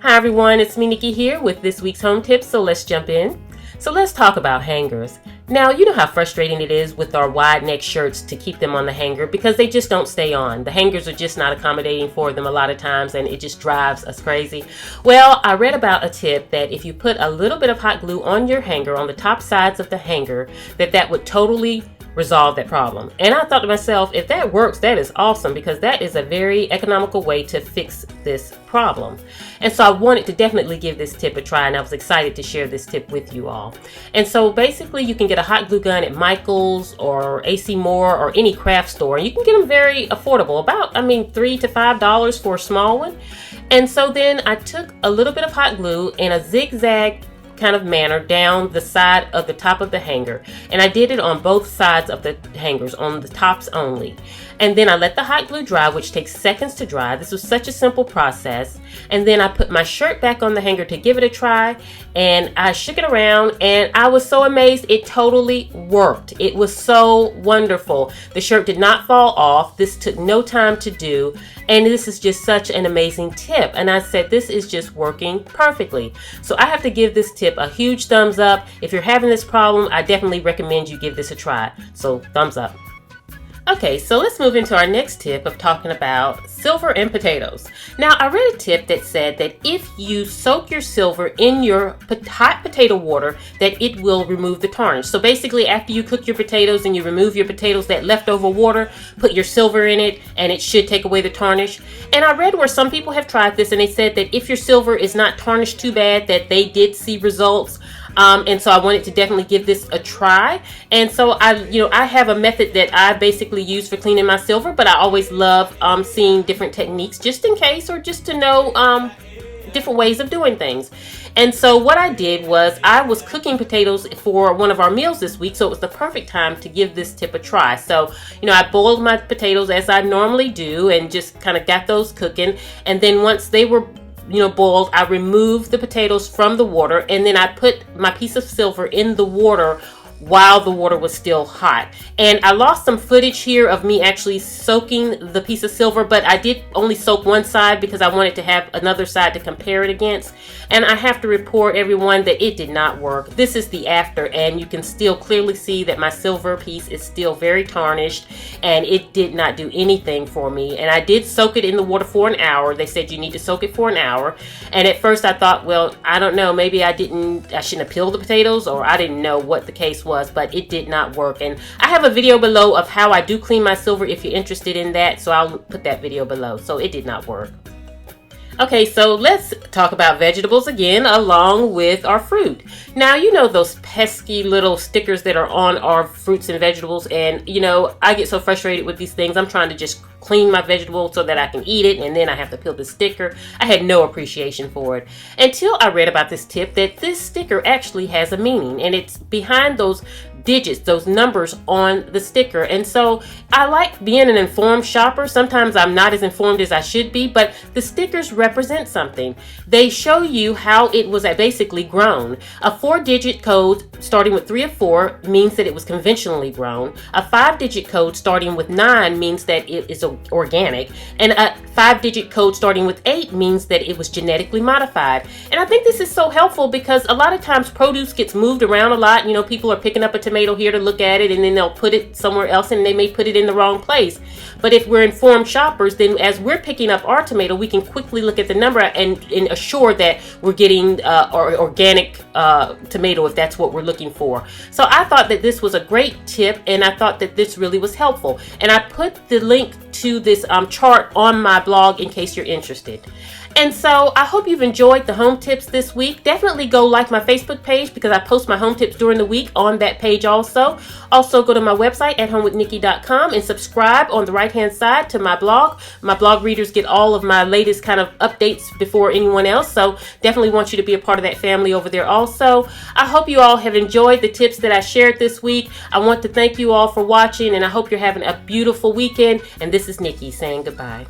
Hi everyone, it's me Nikki here with this week's home tips, so let's jump in. So let's talk about hangers. Now, you know how frustrating it is with our wide neck shirts to keep them on the hanger because they just don't stay on. The hangers are just not accommodating for them a lot of times and it just drives us crazy. Well, I read about a tip that if you put a little bit of hot glue on your hanger, on the top sides of the hanger, that would totally resolve that problem. And I thought to myself, if that works, that is awesome because that is a very economical way to fix this problem. And so I wanted to definitely give this tip a try, and I was excited to share this tip with you all. And so basically you can get a hot glue gun at Michael's or AC Moore or any craft store, and you can get them very affordable, about $3 to $5 for a small one. And so then I took a little bit of hot glue in a zigzag kind of manner down the side of the top of the hanger, and I did it on both sides of the hangers, on the tops only. And then I let the hot glue dry, which takes seconds to dry. This was such a simple process. And then I put my shirt back on the hanger to give it a try, and I shook it around, and I was so amazed. It totally worked. It was so wonderful. The shirt did not fall off. This took no time to do, and this is just such an amazing tip. And I said, this is just working perfectly. So I have to give this tip a huge thumbs up. If you're having this problem, I definitely recommend you give this a try. So thumbs up. Okay, so let's move into our next tip of talking about silver and potatoes. Now, I read a tip that said that if you soak your silver in your hot potato water, that it will remove the tarnish. So basically, after you cook your potatoes and you remove your potatoes, that leftover water, put your silver in it, and it should take away the tarnish. And I read where some people have tried this, and they said that if your silver is not tarnished too bad, that they did see results. And so I wanted to definitely give this a try. And so I have a method that I basically use for cleaning my silver, but I always love seeing different techniques just in case, or just to know different ways of doing things. And so what I did was I was cooking potatoes for one of our meals this week, so it was the perfect time to give this tip a try. So, I boiled my potatoes as I normally do and just kind of got those cooking. And then once they were boiled, I removed the potatoes from the water, and then I put my piece of silver in the water while the water was still hot. And I lost some footage here of me actually soaking the piece of silver, but I did only soak one side because I wanted to have another side to compare it against. And I have to report, everyone, that it did not work. This is the after, and you can still clearly see that my silver piece is still very tarnished, and it did not do anything for me. And I did soak it in the water for an hour. They said you need to soak it for an hour. And at first I thought, well, I don't know, maybe I shouldn't have peeled the potatoes, or I didn't know what the case was, but it did not work. And I have a video below of how I do clean my silver if you're interested in that, so I'll put that video below. So it did not work. Okay, so let's talk about vegetables again, along with our fruit. Now, those pesky little stickers that are on our fruits and vegetables, and I get so frustrated with these things. I'm trying to just clean my vegetable so that I can eat it, and then I have to peel the sticker. I had no appreciation for it until I read about this tip, that this sticker actually has a meaning, and it's behind those digits, those numbers on the sticker. And so I like being an informed shopper. Sometimes I'm not as informed as I should be, but the stickers represent something. They show you how it was basically grown. A 4-digit code starting with 3 or 4 means that it was conventionally grown. A 5-digit code starting with 9 means that it is organic, and a 5-digit code starting with 8 means that it was genetically modified. And I think this is so helpful because a lot of times produce gets moved around a lot. People are picking up a tomato here to look at it, and then they'll put it somewhere else, and they may put it in the wrong place. But if we're informed shoppers, then as we're picking up our tomato, we can quickly look at the number and assure that we're getting organic tomato if that's what we're looking for. So I thought that this was a great tip, and I thought that this really was helpful. And I put the link to this chart on my blog in case you're interested. And so I hope you've enjoyed the home tips this week. Definitely go like my Facebook page because I post my home tips during the week on that page also. Also go to my website AtHomeWithNikki.com and subscribe on the right hand side to my blog. My blog readers get all of my latest kind of updates before anyone else. So definitely want you to be a part of that family over there also. I hope you all have enjoyed the tips that I shared this week. I want to thank you all for watching, and I hope you're having a beautiful weekend. And this is Nikki saying goodbye.